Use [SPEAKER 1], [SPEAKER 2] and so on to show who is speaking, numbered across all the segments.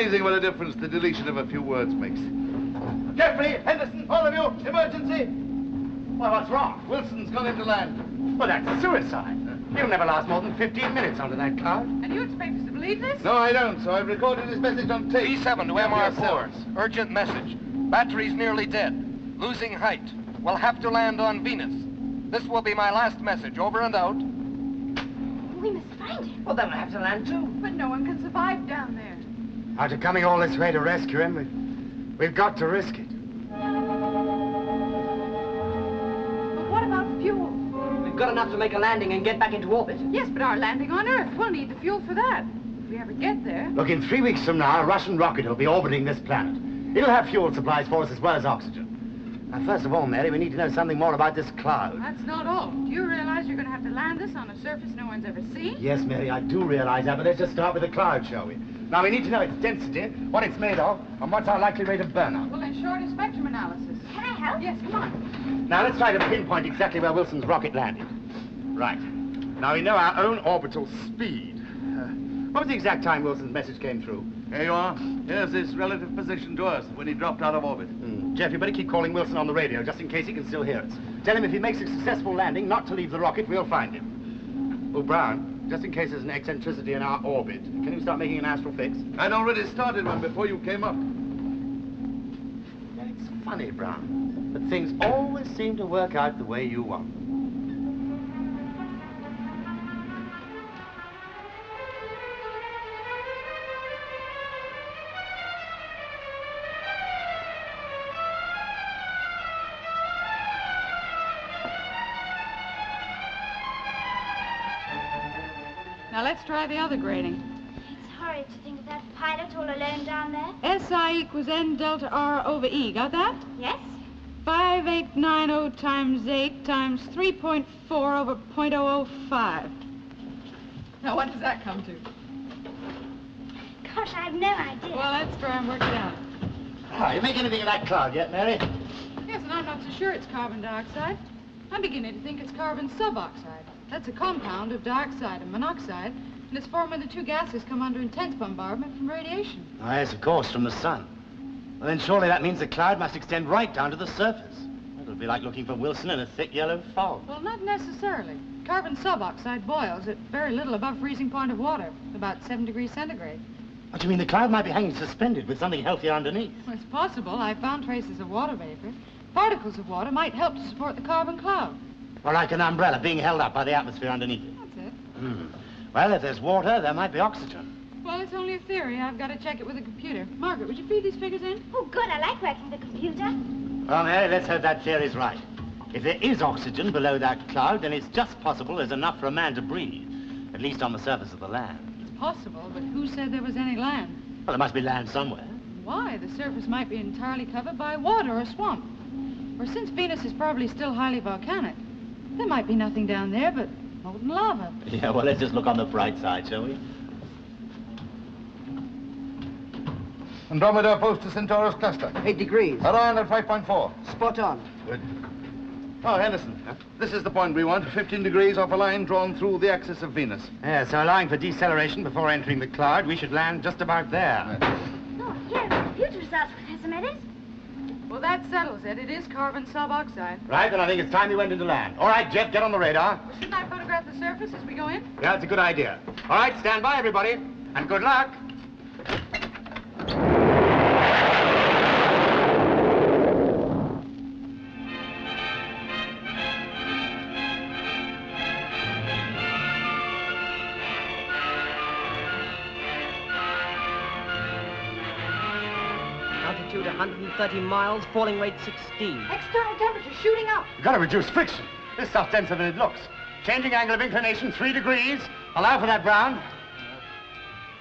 [SPEAKER 1] amazing what a difference the deletion of a few words makes.
[SPEAKER 2] Jeffrey, Henderson, all of you, emergency!
[SPEAKER 3] Well, what's wrong?
[SPEAKER 1] Wilson's gone into land.
[SPEAKER 3] Well, that's suicide. He'll never last more than 15 minutes under that cloud.
[SPEAKER 4] And you expect us to believe this?
[SPEAKER 1] No, I don't, so I've recorded his message on tape.
[SPEAKER 5] B7 to MR4. Urgent message. Battery's nearly dead. Losing height. We'll have to land on Venus. This will be my last message. Over and out.
[SPEAKER 6] We must find him.
[SPEAKER 2] Well, then we'll have to land too.
[SPEAKER 4] But no one can survive down there.
[SPEAKER 3] After coming all this way to rescue him, we've got to risk it.
[SPEAKER 4] But what about fuel?
[SPEAKER 2] We've got enough to make a landing and get back into orbit.
[SPEAKER 4] Yes, but our landing on Earth, we'll need the fuel for that. If we ever get there.
[SPEAKER 3] Look, in 3 weeks from now, a Russian rocket will be orbiting this planet. It'll have fuel supplies for us as well as oxygen. Now, first of all, Mary, we need to know something more about this cloud.
[SPEAKER 4] That's not all. Do you realize you're going to have to land this on a surface no one's ever seen?
[SPEAKER 3] Yes, Mary, I do realize that, but let's just start with the cloud, shall we? Now, we need to know its density, what it's made of, and what's our likely rate of burnout.
[SPEAKER 4] Well, in short, a spectrum analysis.
[SPEAKER 6] Can I help?
[SPEAKER 4] Yes, come on.
[SPEAKER 3] Now, let's try to pinpoint exactly where Wilson's rocket landed. Right. Now, we know our own orbital speed. What was the exact time Wilson's message came through?
[SPEAKER 1] Here you are. Here's his relative position to Earth when he dropped out of orbit.
[SPEAKER 3] Jeff, you better keep calling Wilson on the radio, just in case he can still hear us. Tell him if he makes a successful landing, not to leave the rocket, we'll find him. Oh, Brown, just in case there's an eccentricity in our orbit, can you start making an astral fix?
[SPEAKER 1] I'd already started one before you came up.
[SPEAKER 3] Yeah, it's funny, Brown, but things always seem to work out the way you want.
[SPEAKER 4] Now let's try the other grading.
[SPEAKER 6] It's horrid to think of that pilot all alone down there.
[SPEAKER 4] SI equals N delta R over E. Got that?
[SPEAKER 6] Yes?
[SPEAKER 4] 5890 times 8 times 3.4 over 0.005. Now, what does that come to?
[SPEAKER 6] Gosh, I have no idea.
[SPEAKER 4] Well, let's try and work it out.
[SPEAKER 3] Ah, you make anything of that cloud yet, Mary?
[SPEAKER 4] Yes, and I'm not so sure it's carbon dioxide. I'm beginning to think it's carbon suboxide. That's a compound of dioxide and monoxide, and it's formed when the two gases come under intense bombardment from radiation.
[SPEAKER 3] Oh, yes, of course, from the sun. Well, then surely that means the cloud must extend right down to the surface. It'll be like looking for Wilson in a thick yellow fog.
[SPEAKER 4] Well, not necessarily. Carbon suboxide boils at very little above freezing point of water, about 7 degrees centigrade.
[SPEAKER 3] What do you mean, the cloud might be hanging suspended with something healthier underneath?
[SPEAKER 4] Well, it's possible. I found traces of water vapor. Particles of water might help to support the carbon cloud.
[SPEAKER 3] Or like an umbrella being held up by the atmosphere underneath it.
[SPEAKER 4] That's it.
[SPEAKER 3] Well, if there's water, there might be oxygen.
[SPEAKER 4] Well, it's only a theory. I've got to check it with a computer. Margaret, would you feed these figures in?
[SPEAKER 6] Oh, good. I like working the computer.
[SPEAKER 3] Well, Mary, let's hope that theory's right. If there is oxygen below that cloud, then it's just possible there's enough for a man to breathe, at least on the surface of the land.
[SPEAKER 4] It's possible, but who said there was any land?
[SPEAKER 3] Well, there must be land somewhere.
[SPEAKER 4] Why? The surface might be entirely covered by water or swamp. Or since Venus is probably still highly volcanic, there might be nothing down there but molten lava.
[SPEAKER 3] Yeah, well, let's just look on the bright side, shall we?
[SPEAKER 1] Andromeda opposed to Centaurus cluster.
[SPEAKER 2] 8 degrees.
[SPEAKER 1] Orion at 5.4.
[SPEAKER 2] Spot on.
[SPEAKER 1] Good. Oh, Henderson, this is the point we want. 15 degrees off a line drawn through the axis of Venus.
[SPEAKER 3] Yeah, so allowing for deceleration before entering the cloud, we should land just about there.
[SPEAKER 6] Oh, here are the computer results, Professor Meadows.
[SPEAKER 4] Well, that settles it. It is carbon suboxide.
[SPEAKER 3] Right, then I think it's time we went into land. All right, Jeff, get on the radar.
[SPEAKER 4] Well, shouldn't I photograph the surface as we go in?
[SPEAKER 3] Yeah, that's a good idea. All right, stand by, everybody, and good luck.
[SPEAKER 2] Altitude 130 miles, falling rate 16.
[SPEAKER 4] External temperature shooting up.
[SPEAKER 3] You've got to reduce friction. This stuff's denser than it looks. Changing angle of inclination, 3 degrees. Allow for that, Brown.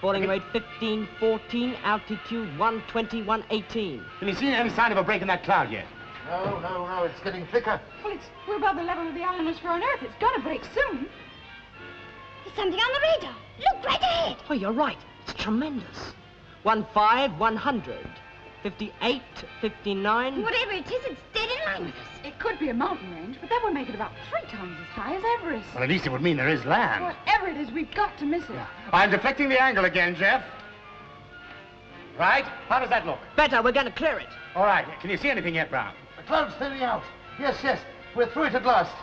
[SPEAKER 2] Falling rate 15, 14, altitude 120, 118.
[SPEAKER 3] Can you see any sign of a break in that cloud yet?
[SPEAKER 1] No, it's getting thicker.
[SPEAKER 4] Well, we're above the level of the atmosphere on Earth. It's got to break soon.
[SPEAKER 6] There's something on the radar. Look right ahead.
[SPEAKER 2] Oh, you're right. It's tremendous. 15, 100. 58, 59.
[SPEAKER 6] Whatever it is, it's dead in line with us.
[SPEAKER 4] It could be a mountain range, but that would make it about 3 times as high as Everest.
[SPEAKER 3] Well, at least it would mean there is land.
[SPEAKER 4] Whatever it is, we've got to miss it.
[SPEAKER 3] I'm deflecting the angle again, Jeff. Right? How does that look?
[SPEAKER 2] Better, we're going to clear it.
[SPEAKER 3] All right. Can you see anything yet, Brown?
[SPEAKER 1] The cloud's thinning out. Yes, yes. We're through it at last.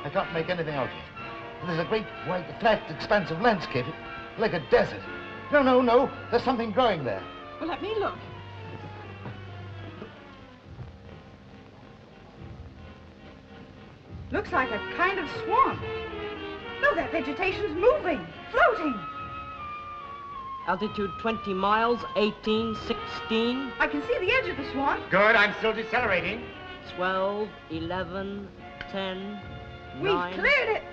[SPEAKER 1] I can't make anything out yet. There's a great, wide, flat, expanse of landscape, like a desert. No, no, no. There's something growing there.
[SPEAKER 4] Well, let me look. Looks like a kind of swamp. No, that vegetation's moving, floating.
[SPEAKER 2] Altitude 20 miles, 18, 16,
[SPEAKER 4] I can see the edge of the swamp.
[SPEAKER 3] Good. I'm still decelerating.
[SPEAKER 2] 12, 11, 10,
[SPEAKER 4] We've
[SPEAKER 2] 9,
[SPEAKER 4] cleared it.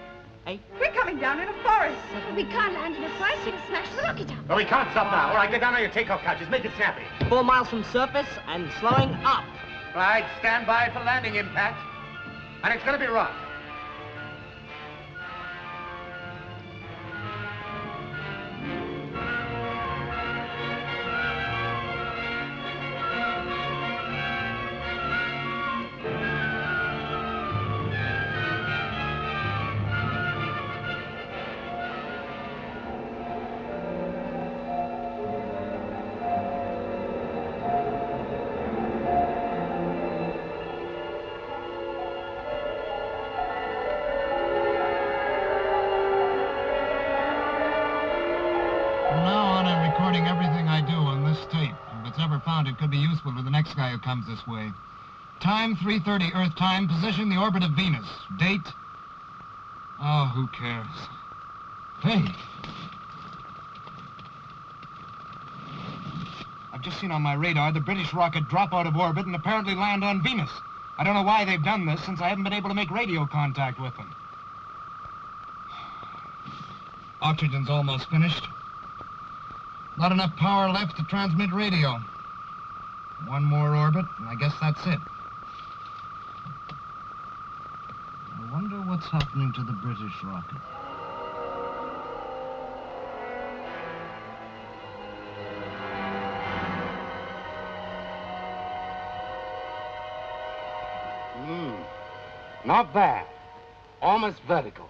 [SPEAKER 2] 8.
[SPEAKER 4] We're coming down in a forest.
[SPEAKER 6] We can't land in a forest. We'll smash the rocket up.
[SPEAKER 3] Well, we can't stop now. All right, get down on your takeoff couches. Make it snappy.
[SPEAKER 2] 4 miles from surface and slowing up.
[SPEAKER 3] Right. Stand by for landing impact. And it's going to be rough.
[SPEAKER 7] From now on, I'm recording everything I do on this tape. If it's ever found, it could be useful to the next guy who comes this way. Time, 3:30 Earth time. Position, the orbit of Venus. Date? Oh, who cares? Hey. I've just seen on my radar the British rocket drop out of orbit and apparently land on Venus. I don't know why they've done this, since I haven't been able to make radio contact with them. Oxygen's almost finished. Not enough power left to transmit radio. One more orbit, and I guess that's it. I wonder what's happening to the British rocket.
[SPEAKER 3] Not bad. Almost vertical.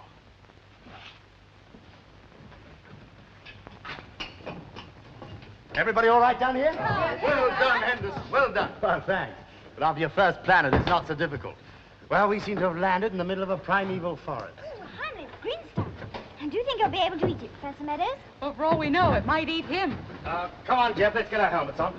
[SPEAKER 3] Everybody all right down here?
[SPEAKER 1] Well done, Henderson. Well done.
[SPEAKER 3] Well, thanks. But after your first planet, it's not so difficult. Well, we seem to have landed in the middle of a primeval forest.
[SPEAKER 6] Ooh, honey, it's green stuff. And do you think you'll be able to eat it, Professor Meadows?
[SPEAKER 4] Well, for all we know, it might eat him.
[SPEAKER 3] Come on, Jeff, let's get our helmets on.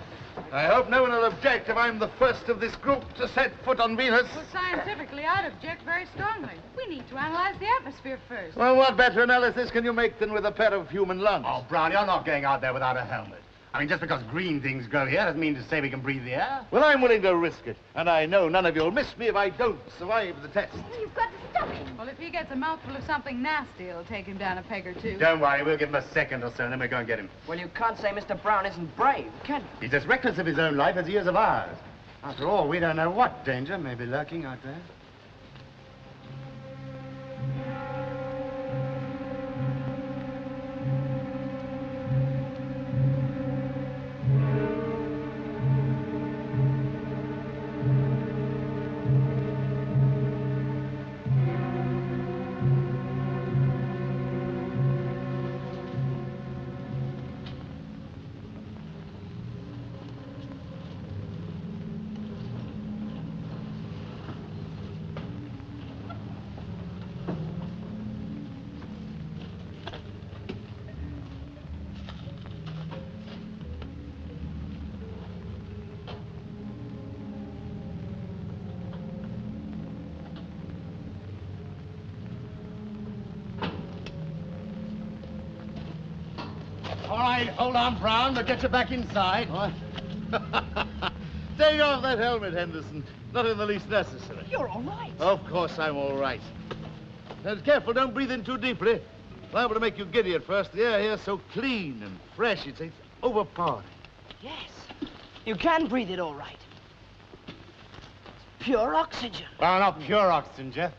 [SPEAKER 1] I hope no one will object if I'm the first of this group to set foot on Venus.
[SPEAKER 4] Well, scientifically, I'd object very strongly. We need to analyze the atmosphere first.
[SPEAKER 1] Well, what better analysis can you make than with a pair of human lungs?
[SPEAKER 3] Oh, Brown, you're not going out there without a helmet. I mean, just because green things grow here doesn't mean to say we can breathe the air.
[SPEAKER 1] Well, I'm willing to risk it. And I know none of you'll miss me if I don't survive the test.
[SPEAKER 6] You've got to stop him.
[SPEAKER 4] Well, if he gets a mouthful of something nasty, it'll take him down a peg or two.
[SPEAKER 3] Don't worry, we'll give him a second or so, and then we'll go and get him.
[SPEAKER 2] Well, you can't say Mr. Brown isn't brave, can you?
[SPEAKER 3] He's as reckless of his own life as he is of ours. After all, we don't know what danger may be lurking out there.
[SPEAKER 1] All right, hold on, Brown. We'll get you back inside. What? Take off that helmet, Henderson. Not in the least necessary.
[SPEAKER 2] You're all right.
[SPEAKER 1] Of course I'm all right. Now, careful, don't breathe in too deeply. Liable to make you giddy at first. The air here's so clean and fresh, it's overpowering.
[SPEAKER 2] Yes. You can breathe it all right. It's pure oxygen.
[SPEAKER 3] Well, not pure oxygen, Jeff.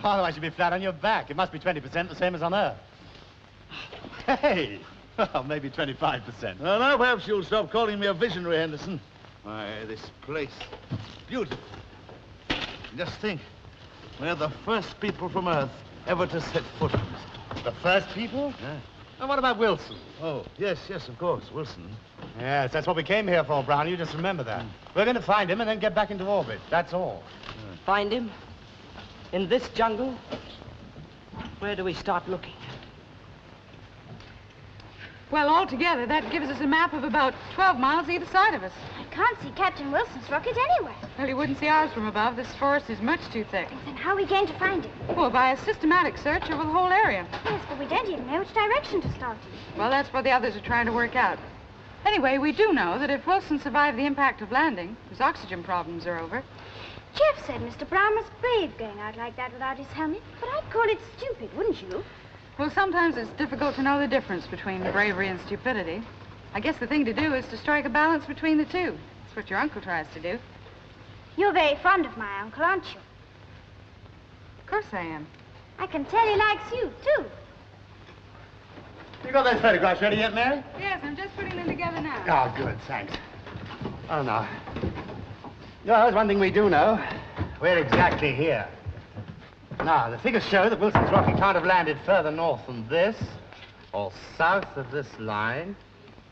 [SPEAKER 3] Otherwise, you'd be flat on your back. It must be 20%, the same as on Earth. Hey! Well, maybe 25%.
[SPEAKER 1] Well, now perhaps you'll stop calling me a visionary, Henderson. Why, this place, beautiful. Just think, we're the first people from Earth ever to set foot on this.
[SPEAKER 3] The first people?
[SPEAKER 1] Yeah.
[SPEAKER 3] And what about Wilson?
[SPEAKER 1] Oh, yes, of course, Wilson.
[SPEAKER 3] Yes, that's what we came here for, Brown. You just remember that. We're going to find him and then get back into orbit. That's all.
[SPEAKER 2] Find him? In this jungle? Where do we start looking?
[SPEAKER 4] Well, altogether, that gives us a map of about 12 miles either side of us.
[SPEAKER 6] I can't see Captain Wilson's rocket anywhere.
[SPEAKER 4] Well, you wouldn't see ours from above. This forest is much too thick.
[SPEAKER 6] Then how are we going to find him?
[SPEAKER 4] Well, by a systematic search over the whole area.
[SPEAKER 6] Yes, but we don't even know which direction to start in.
[SPEAKER 4] Well, that's what the others are trying to work out. Anyway, we do know that if Wilson survived the impact of landing, his oxygen problems are over.
[SPEAKER 6] Jeff said Mr. Brown was brave going out like that without his helmet, but I'd call it stupid, wouldn't you?
[SPEAKER 4] Well, sometimes it's difficult to know the difference between bravery and stupidity. I guess the thing to do is to strike a balance between the two. That's what your uncle tries to do.
[SPEAKER 6] You're very fond of my uncle, aren't you?
[SPEAKER 4] Of course I am.
[SPEAKER 6] I can tell he likes you, too.
[SPEAKER 3] You got those photographs ready yet, Mary?
[SPEAKER 4] Yes, I'm just putting them together now.
[SPEAKER 3] Oh, good, thanks. Oh, no. No, there's one thing we do know. We're exactly here. Now, the figures show that Wilson's rocket can't have landed further north than this, or south of this line.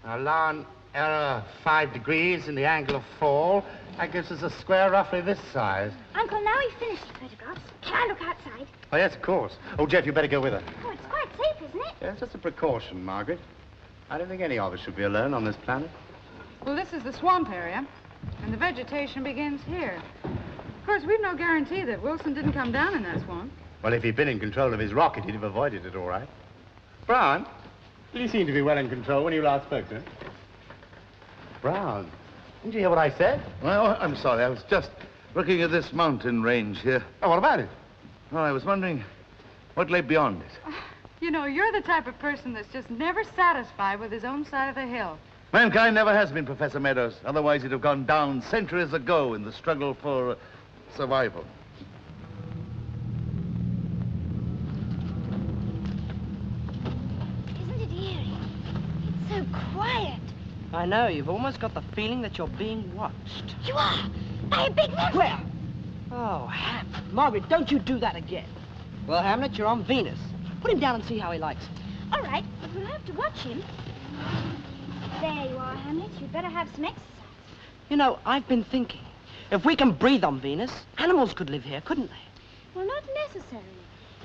[SPEAKER 3] Allow an error of 5 degrees in the angle of fall. That gives us a square roughly this size.
[SPEAKER 6] Uncle, now we've finished the photographs. Can I look outside?
[SPEAKER 3] Oh, yes, of course. Oh, Jeff, you better go with her.
[SPEAKER 6] Oh, it's quite safe, isn't it?
[SPEAKER 3] Yes, just a precaution, Margaret. I don't think any of us should be alone on this planet.
[SPEAKER 4] Well, this is the swamp area, and the vegetation begins here. Of course, we've no guarantee that Wilson didn't come down in that swamp.
[SPEAKER 3] Well, if he'd been in control of his rocket, he'd have avoided it all right. Brown, you seem to be well in control when you last spoke to him. Brown, didn't you hear what I said?
[SPEAKER 1] Well, I'm sorry. I was just looking at this mountain range here.
[SPEAKER 3] Oh, what about it?
[SPEAKER 1] Well, I was wondering what lay beyond it.
[SPEAKER 4] You know, you're the type of person that's just never satisfied with his own side of the hill.
[SPEAKER 1] Mankind never has been, Professor Meadows. Otherwise, it'd have gone down centuries ago in the struggle for survival.
[SPEAKER 6] Isn't it eerie? It's so quiet.
[SPEAKER 2] I know, you've almost got the feeling that you're being watched.
[SPEAKER 6] You are! By a big monster!
[SPEAKER 2] Where? Oh, Hamlet. Margaret, don't you do that again. Well, Hamlet, you're on Venus. Put him down and see how he likes it.
[SPEAKER 6] All right, but we'll have to watch him. There you are, Hamlet. You'd better have some exercise.
[SPEAKER 2] You know, I've been thinking. If we can breathe on Venus, animals could live here, couldn't they?
[SPEAKER 6] Well, not necessarily.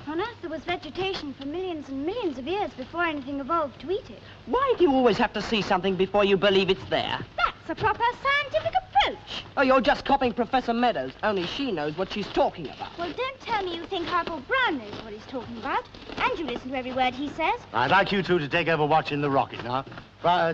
[SPEAKER 6] On Earth, there was vegetation for millions and millions of years before anything evolved to eat it.
[SPEAKER 2] Why do you always have to see something before you believe it's there?
[SPEAKER 6] That's a proper scientific approach.
[SPEAKER 2] Oh, you're just copying Professor Meadows, only she knows what she's talking about.
[SPEAKER 6] Well, don't tell me you think Harpo Brown knows what he's talking about. And you listen to every word he says.
[SPEAKER 3] I'd like you two to take over watching the rocket now.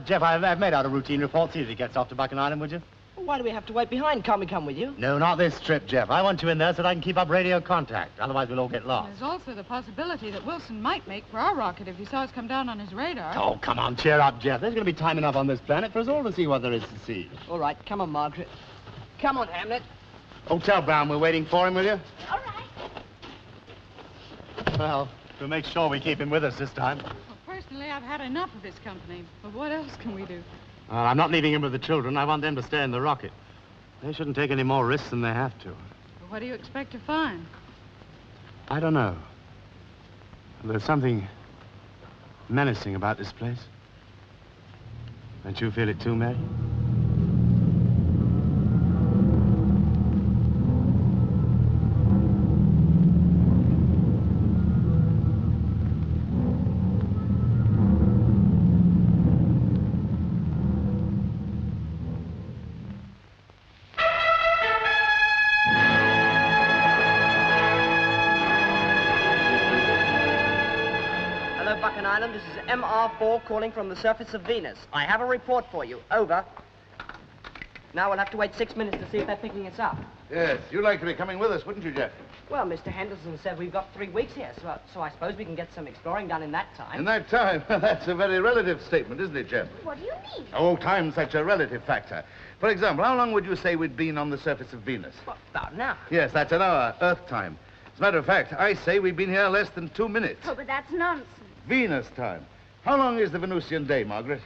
[SPEAKER 3] Jeff, I've made out a routine report. See if he gets off to Buchan Island, would you?
[SPEAKER 2] Well, why do we have to wait behind? Can't we come with you?
[SPEAKER 3] No, not this trip, Jeff. I want you in there so that I can keep up radio contact. Otherwise, we'll all get lost.
[SPEAKER 4] There's also the possibility that Wilson might make for our rocket if he saw us come down on his radar.
[SPEAKER 3] Oh, come on, cheer up, Jeff. There's going to be time enough on this planet for us all to see what there is to see.
[SPEAKER 2] All right, come on, Margaret. Come on, Hamlet.
[SPEAKER 3] Oh, tell Brown we're waiting for him, will you?
[SPEAKER 6] All right.
[SPEAKER 3] Well, we'll make sure we keep him with us this time.
[SPEAKER 4] Well, personally, I've had enough of his company. But what else can we do?
[SPEAKER 3] I'm not leaving him with the children. I want them to stay in the rocket. They shouldn't take any more risks than they have to.
[SPEAKER 4] Well, what do you expect to find?
[SPEAKER 3] I don't know. There's something menacing about this place. Don't you feel it too, Mary?
[SPEAKER 2] This is MR4 calling from the surface of Venus. I have a report for you. Over. Now we'll have to wait 6 minutes to see if they're picking us up.
[SPEAKER 1] Yes, you'd like to be coming with us, wouldn't you, Jeff?
[SPEAKER 2] Well, Mr. Henderson said we've got 3 weeks here, so I suppose we can get some exploring done in that time.
[SPEAKER 1] In that time? That's a very relative statement, isn't it, Jeff?
[SPEAKER 6] What do you mean?
[SPEAKER 1] Oh, time's such a relative factor. For example, how long would you say we'd been on the surface of Venus?
[SPEAKER 2] Well, about an hour.
[SPEAKER 1] Yes, that's an hour, Earth time. As a matter of fact, I say we've been here less than 2 minutes.
[SPEAKER 6] Oh, but that's nonsense.
[SPEAKER 1] Venus time. How long is the Venusian day, Margaret?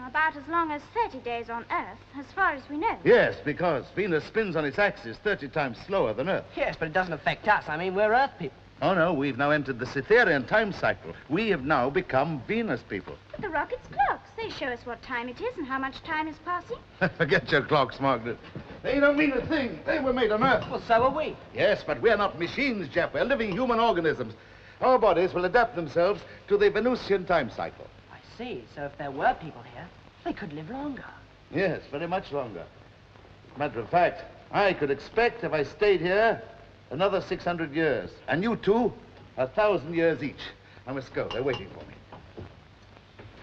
[SPEAKER 6] about as long as 30 days on Earth, as far as we know.
[SPEAKER 1] Yes, because Venus spins on its axis 30 times slower than Earth.
[SPEAKER 2] Yes, but it doesn't affect us. I mean, we're Earth people.
[SPEAKER 1] Oh, no, we've now entered the Cytherean time cycle. We have now become Venus people.
[SPEAKER 6] But the rocket's clocks, they show us what time it is and how much time is passing.
[SPEAKER 1] Forget your clocks, Margaret. They don't mean a thing. They were made on Earth.
[SPEAKER 2] Well, so are we.
[SPEAKER 1] Yes, but we're not machines, Jeff. We're living human organisms. Our bodies will adapt themselves to the Venusian time cycle.
[SPEAKER 2] I see. So if there were people here, they could live longer.
[SPEAKER 1] Yes, very much longer. Matter of fact, I could expect, if I stayed here, another 600 years. And you two, 1,000 years each. I must go. They're waiting for me.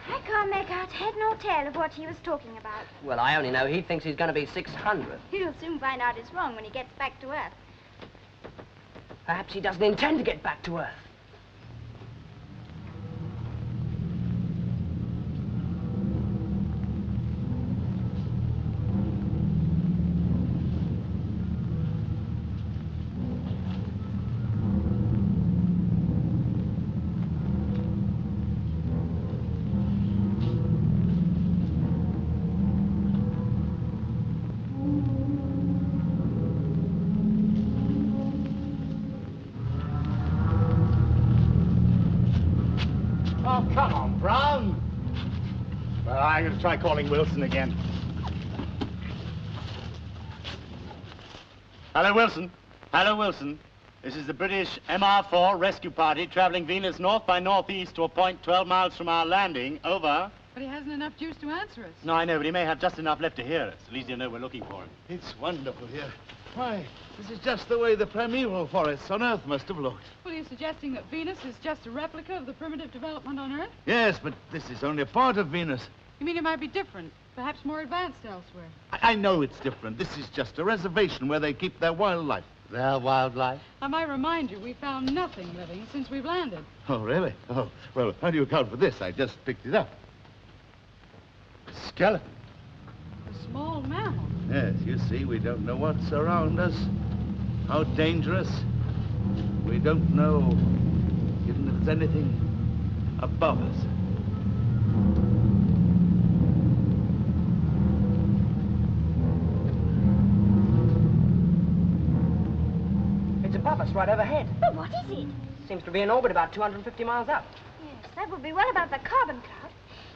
[SPEAKER 6] I can't make out head nor tail of what he was talking about.
[SPEAKER 2] Well, I only know he thinks he's going to be 600.
[SPEAKER 6] He'll soon find out it's wrong when he gets back to Earth.
[SPEAKER 2] Perhaps he doesn't intend to get back to Earth.
[SPEAKER 3] Oh, come on, Brown. Well, I'm going to try calling Wilson again. Hello, Wilson. Hello, Wilson. This is the British MR4 rescue party traveling Venus north by northeast to a point 12 miles from our landing. Over.
[SPEAKER 4] But he hasn't enough juice to answer us.
[SPEAKER 3] No, I know, but he may have just enough left to hear us. At least he'll know we're looking for him.
[SPEAKER 1] It's wonderful here. Why, this is just the way the primeval forests on Earth must have looked.
[SPEAKER 4] Well, are you suggesting that Venus is just a replica of the primitive development on Earth?
[SPEAKER 1] Yes, but this is only a part of Venus.
[SPEAKER 4] You mean it might be different, perhaps more advanced elsewhere?
[SPEAKER 1] I know it's different. This is just a reservation where they keep their wildlife.
[SPEAKER 3] Their wildlife?
[SPEAKER 4] I might remind you, we found nothing living since we've landed.
[SPEAKER 1] Oh, really? Oh, well, how do you account for this? I just picked it up. Skeleton.
[SPEAKER 4] A small mammal.
[SPEAKER 1] Yes, you see, we don't know what's around us, how dangerous. We don't know even if there's anything above us.
[SPEAKER 2] It's above us, right overhead.
[SPEAKER 6] But what is it?
[SPEAKER 2] Seems to be in orbit about 250 miles up.
[SPEAKER 6] Yes, that would be well above the carbon cloud.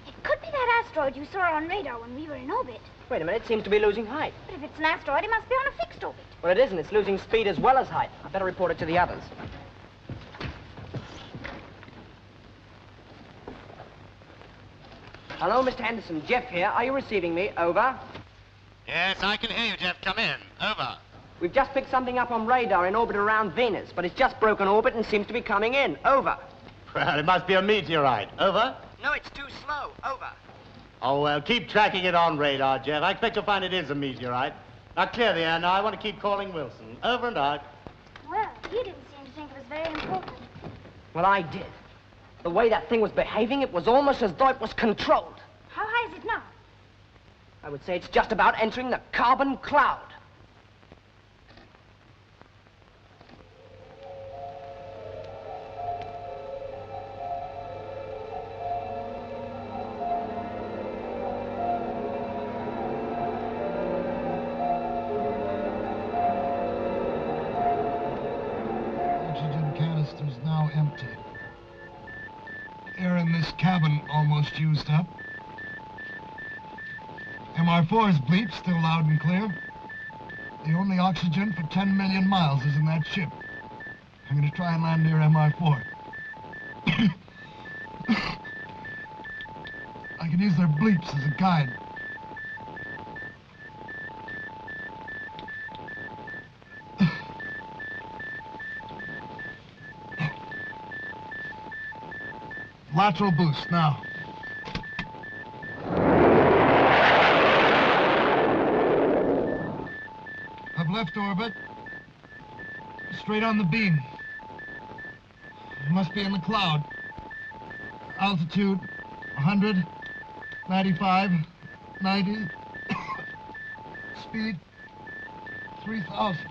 [SPEAKER 6] It could be that asteroid you saw on radar when we were in orbit.
[SPEAKER 2] Wait a minute, it seems to be losing height.
[SPEAKER 6] But if it's an asteroid, it must be on a fixed orbit.
[SPEAKER 2] Well, it isn't. It's losing speed as well as height. I better report it to the others. Hello, Mr. Henderson. Jeff here. Are you receiving me? Over.
[SPEAKER 3] Yes, I can hear you, Jeff. Come in. Over.
[SPEAKER 2] We've just picked something up on radar in orbit around Venus, but it's just broken orbit and seems to be coming in. Over.
[SPEAKER 3] Well, it must be a meteorite. Over.
[SPEAKER 2] No, it's too slow. Over.
[SPEAKER 3] Oh, well, keep tracking it on radar, Jeff. I expect you'll find it is a meteorite. Now, clear the air. Now, I want to keep calling Wilson. Over and out.
[SPEAKER 6] Well, you didn't seem to think it was very important.
[SPEAKER 2] Well, I did. The way that thing was behaving, it was almost as though it was controlled.
[SPEAKER 6] How high is it now?
[SPEAKER 2] I would say it's just about entering the carbon cloud.
[SPEAKER 7] Oxygen canister's now empty. Air in this cabin almost used up. MR4's bleep still loud and clear. The only oxygen for 10 million miles is in that ship. I'm going to try and land near MR4. I can use their bleeps as a guide. Lateral boost now. I've left orbit. Straight on the beam. It must be in the cloud. Altitude 100, 95, 90. Speed 3,000.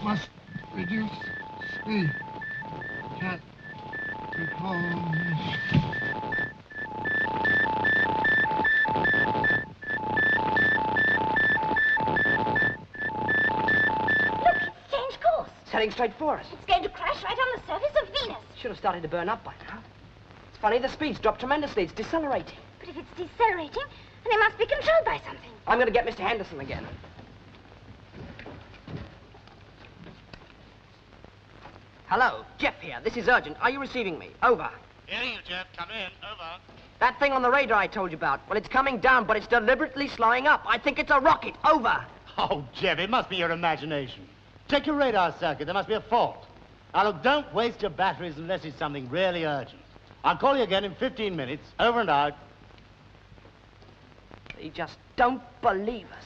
[SPEAKER 7] Must reduce speed. Can't recall.
[SPEAKER 2] heading straight for us.
[SPEAKER 6] It's going to crash right on the surface of Venus.
[SPEAKER 2] Should have started to burn up by now. It's funny, the speed's dropped tremendously. It's decelerating.
[SPEAKER 6] But if it's decelerating, then it must be controlled by something.
[SPEAKER 2] I'm going to get Mr. Henderson again. Hello, Jeff here. This is urgent. Are you receiving me? Over.
[SPEAKER 3] Hearing you, Jeff. Come in. Over.
[SPEAKER 2] That thing on the radar I told you about. Well, it's coming down, but it's deliberately slowing up. I think it's a rocket. Over.
[SPEAKER 3] Oh, Jeff, it must be your imagination. Check your radar circuit. There must be a fault. Now, look, don't waste your batteries unless it's something really urgent. I'll call you again in 15 minutes. Over and out.
[SPEAKER 2] They just don't believe us.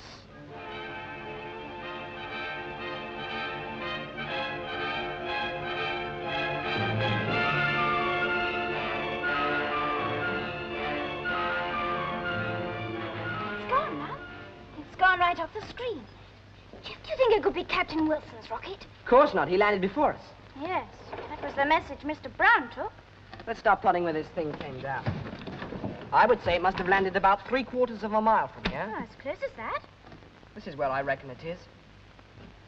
[SPEAKER 6] It's gone now. It's gone right off the screen. Jeff, do you think it could be Captain Wilson's rocket?
[SPEAKER 2] Of course not. He landed before us.
[SPEAKER 6] Yes, that was the message Mr. Brown took.
[SPEAKER 2] Let's start plotting where this thing came down. I would say it must have landed about 3/4 of a mile from here.
[SPEAKER 6] Oh, as close as that.
[SPEAKER 2] This is where I reckon it is.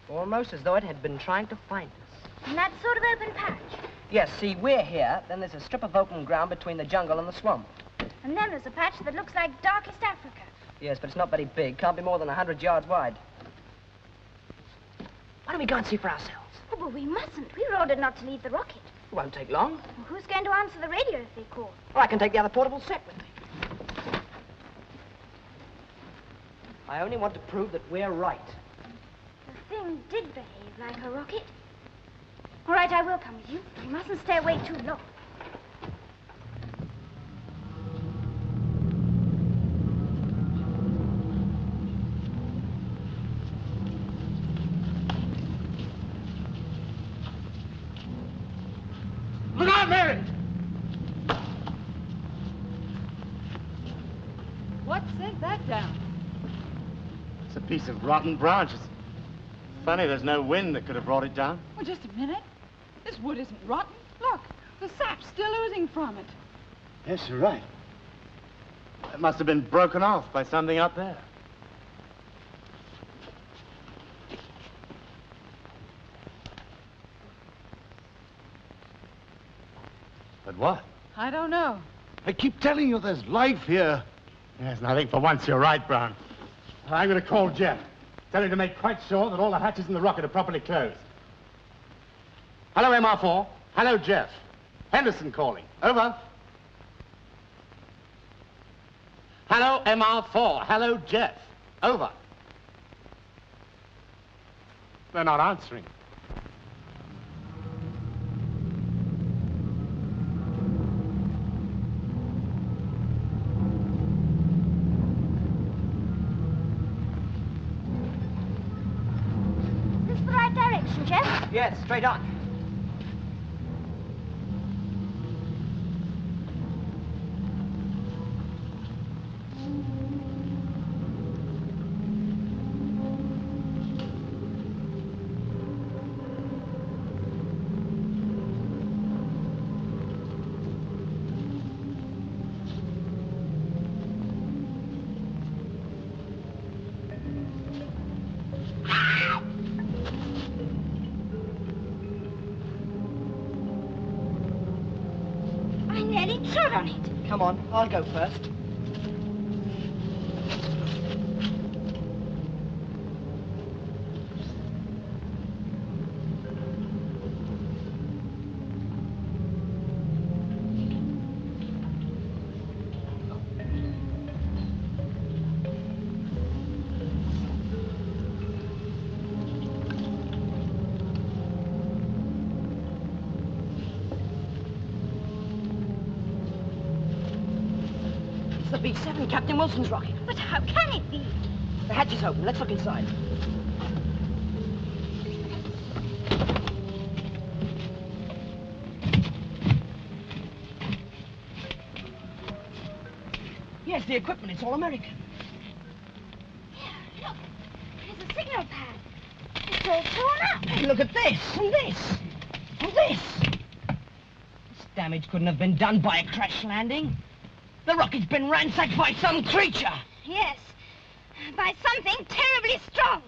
[SPEAKER 2] Almost as though it had been trying to find us.
[SPEAKER 6] In that sort of open patch.
[SPEAKER 2] Yes, see, we're here, then there's a strip of open ground between the jungle and the swamp.
[SPEAKER 6] And then there's a patch that looks like darkest Africa.
[SPEAKER 2] Yes, but it's not very big. Can't be more than 100 yards wide. Why don't we go and see for ourselves?
[SPEAKER 6] Oh, but we mustn't. We were ordered not to leave the rocket.
[SPEAKER 2] It won't take long.
[SPEAKER 6] Well, who's going to answer the radio if they call?
[SPEAKER 2] Or I can take the other portable set with me. I only want to prove that we're right.
[SPEAKER 6] The thing did behave like a rocket. All right, I will come with you. We mustn't stay away too long.
[SPEAKER 3] Look out, Mary!
[SPEAKER 4] What sent that down?
[SPEAKER 3] It's a piece of rotten branch. It's funny there's no wind that could have brought it down.
[SPEAKER 4] Well, just a minute. This wood isn't rotten. Look, the sap's still oozing from it.
[SPEAKER 3] Yes, you're right. It must have been broken off by something up there. But what?
[SPEAKER 4] I don't know.
[SPEAKER 3] I keep telling you there's life here. Yes, and I think for once you're right, Brown. I'm going to call Jeff. Tell him to make quite sure that all the hatches in the rocket are properly closed. Hello, MR4. Hello, Jeff. Henderson calling. Over. Hello, MR4. Hello, Jeff. Over. They're not answering.
[SPEAKER 6] Is this the right direction, Jeff?
[SPEAKER 2] Yes, straight on.
[SPEAKER 6] I nearly trod on it.
[SPEAKER 2] Come on, I'll go first. It's the B-7, Captain Wilson's rocket.
[SPEAKER 6] But how can it be?
[SPEAKER 2] The hatch is open. Let's look inside. Yes, the equipment. It's all American.
[SPEAKER 6] Look, there's a signal pad. It's all torn up.
[SPEAKER 2] And look at this, and this, and this. This damage couldn't have been done by a crash landing. The rocket's been ransacked by some creature.
[SPEAKER 6] Yes, by something terribly strong.